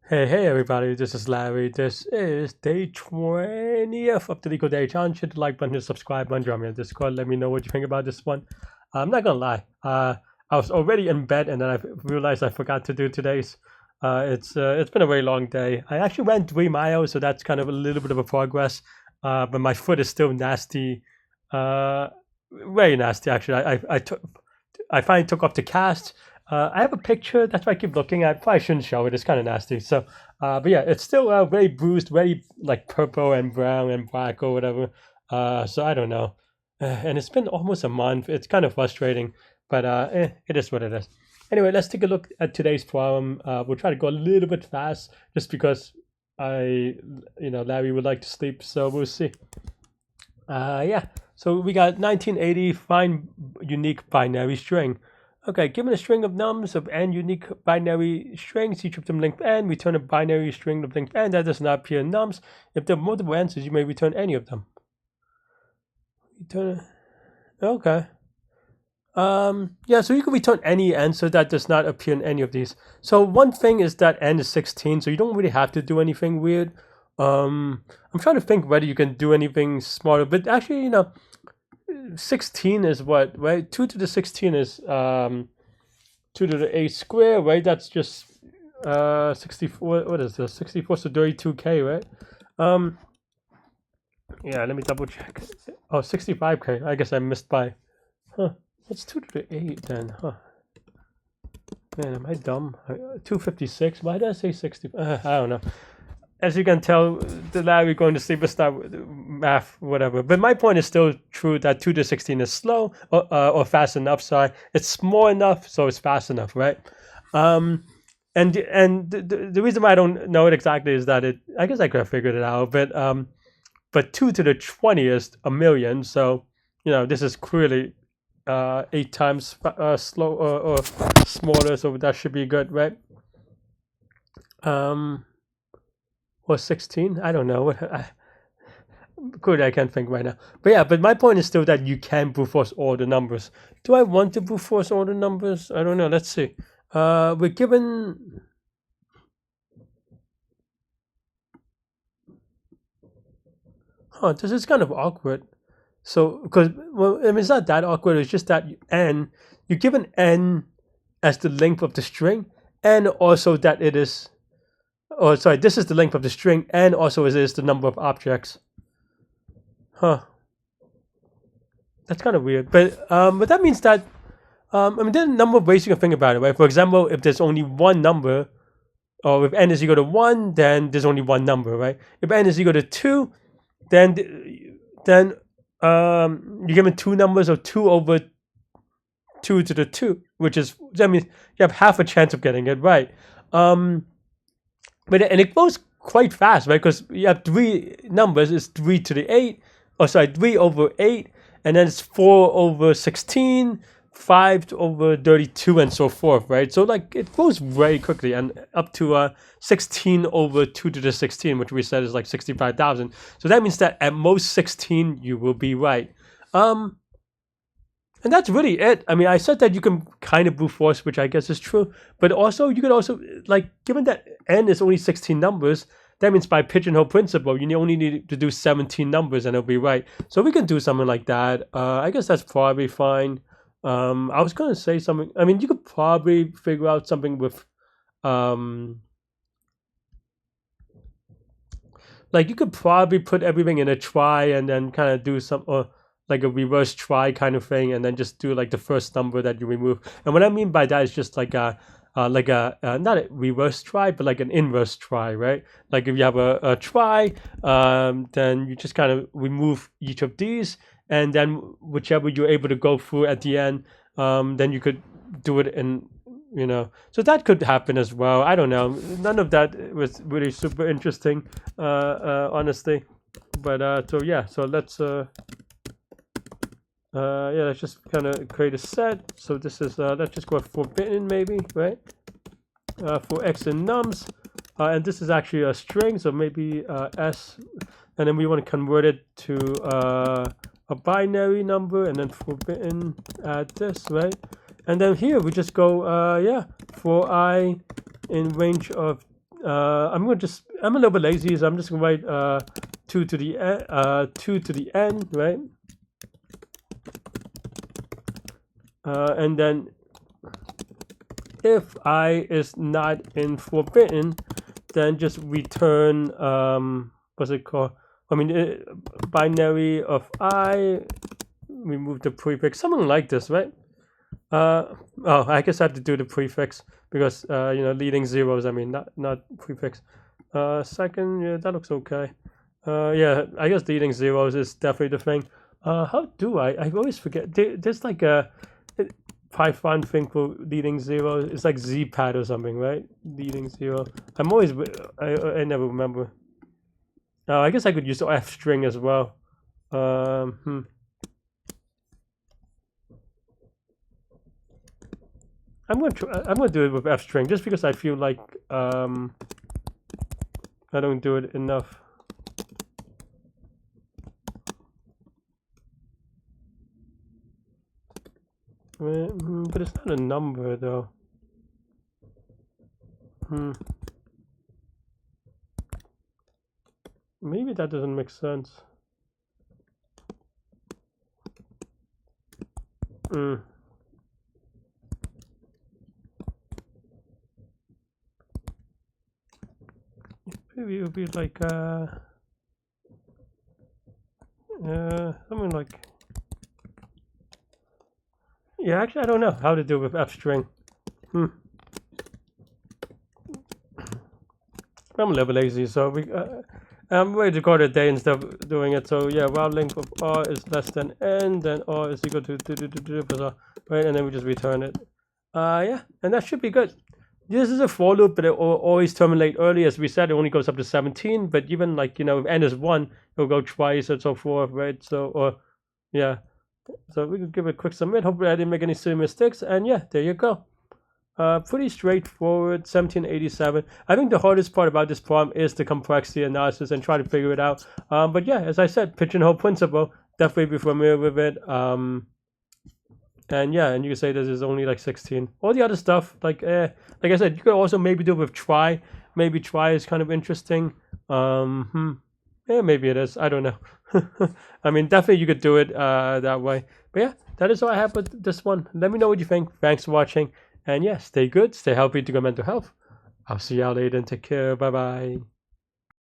Hey everybody, this is Larry. This is day 20th of the Leetcode day challenge. Hit the like button, the subscribe button, join me on Discord. Let me know what you think about this one. I'm not gonna lie, I was already in bed and then I realized I forgot to do today's. It's been a very long day. I actually ran 3 miles, so that's kind of a little bit of a progress. But my foot is still nasty, very nasty actually. I finally took off the cast. I have a picture. That's why I keep looking at. Probably shouldn't show it. It's kind of nasty. So, but yeah, it's still very bruised, very like purple and brown and black or whatever. So I don't know. And it's been almost a month. It's kind of frustrating, but it is what it is. Anyway, let's take a look at today's problem. We'll try to go a little bit fast, just because Larry would like to sleep. So we'll see. Yeah. So we got 1980. Find unique binary string. Okay, given a string of nums of n unique binary strings, each of them linked n, return a binary string of linked n that does not appear in nums. If there are multiple answers, you may return any of them. Okay. Yeah, so you can return any answer that does not appear in any of these. So one thing is that n is 16, so you don't really have to do anything weird. I'm trying to think whether you can do anything smarter, but actually, 16 is what, right? 2 to the 16 is 2 to the 8 square, right? That's just 64. What is this? 64, so 32k, right? Yeah, let me double check. Oh, 65k. I guess I missed by. What's 2 to the 8 then? Man, am I dumb? 256. Why did I say 60? I don't know. As you can tell, the Larry going to sleep is not math, whatever. But my point is still true that 2 to 16 is slow or fast enough. So it's small enough, so it's fast enough, right? And the reason why I don't know it exactly is that I guess I could have figured it out, but 2 to the 20 is a million. So this is clearly 8 times slow or smaller. So that should be good, right? Or 16, I don't know. Good, I can't think right now. But yeah, but my point is still that you can brute force all the numbers. Do I want to brute force all the numbers? I don't know. Let's see. We're given. This is kind of awkward. So, because, well, I mean, it's not that awkward. It's just that you're given n as the length of the string, and also that it is. Oh, sorry, this is the length of the string, and also it is the number of objects. That's kind of weird. But that means that, I mean, there's a number of ways you can think about it, right? For example, if there's only one number, or if n is equal to 1, then there's only one number, right? If n is equal to 2, then you're given two numbers of 2 over 2 to the 2, which is, that means you have half a chance of getting it right. But it goes quite fast, right? Because you have 3 numbers. It's 3 to the 8. Oh, sorry, 3 over 8. And then it's 4 over 16, 5 over 32, and so forth, right? So, like, it goes very quickly, and up to 16 over 2 to the 16, which we said is like 65,000. So that means that at most 16, you will be right. And that's really it. I mean, I said that you can kind of brute force, which I guess is true. But also, you could also, like, given that n is only 16 numbers, that means by pigeonhole principle, you only need to do 17 numbers and it'll be right. So we can do something like that. I guess that's probably fine. I was going to say something. I mean, you could probably figure out something with, like, you could probably put everything in a try and then kind of do some, or like a reverse try kind of thing, and then just do like the first number that you remove. And what I mean by that is just like a not a reverse try, but like an inverse try, right? Like if you have a try, then you just kind of remove each of these, and then whichever you're able to go through at the end, then you could do it in, so that could happen as well. I don't know. None of that was really super interesting, honestly. But so yeah, so let's let's just kind of create a set. So this is, let's just go forbidden maybe, right? For x and nums. And this is actually a string, so maybe s. And then we want to convert it to a binary number, and then forbidden add this, right? And then here we just go, for I in range of I'm a little bit lazy, so I'm just gonna write 2 to the two to the n, right? And then if I is not in forbidden, then just return what's it called? I mean, binary of I. Remove the prefix, something like this, right? Oh, I guess I have to do the prefix because you know, leading zeros. I mean, not prefix. Second, yeah, that looks okay. Yeah, I guess leading zeros is definitely the thing. How do I always forget. There's like a Python thing for leading zeros. It's like zpad or something, right? Leading zero. I'm always I never remember. I guess I could use the f string as well. I'm gonna do it with f string just because I feel like I don't do it enough. But it's not a number though. Maybe that doesn't make sense. Maybe it would be like something like, yeah, actually I don't know how to do it with f string. I'm a little bit lazy, so I'm ready to call it a day instead of doing it. So yeah, while length of r is less than n, then r is equal to right, and then we just return it. Yeah, and that should be good. This is a for loop, but it will always terminate early. As we said, it only goes up to 17, but even like, you know, if n is 1, it will go twice and so forth, right? So, or yeah, so we could give it a quick submit. Hopefully I didn't make any silly mistakes, and yeah, there you go. Pretty straightforward. 1787. I think the hardest part about this problem is the complexity analysis and try to figure it out. But yeah, as I said, pigeonhole principle, definitely be familiar with it. And yeah, and you can say this is only like 16. All the other stuff, like I said, you could also maybe do it with try. Maybe try is kind of interesting. Yeah, maybe it is. I don't know. I mean, definitely you could do it that way. But yeah, that is all I have with this one. Let me know what you think. Thanks for watching. And yeah, stay good, stay healthy, to good mental health. I'll see y'all later and take care. Bye bye.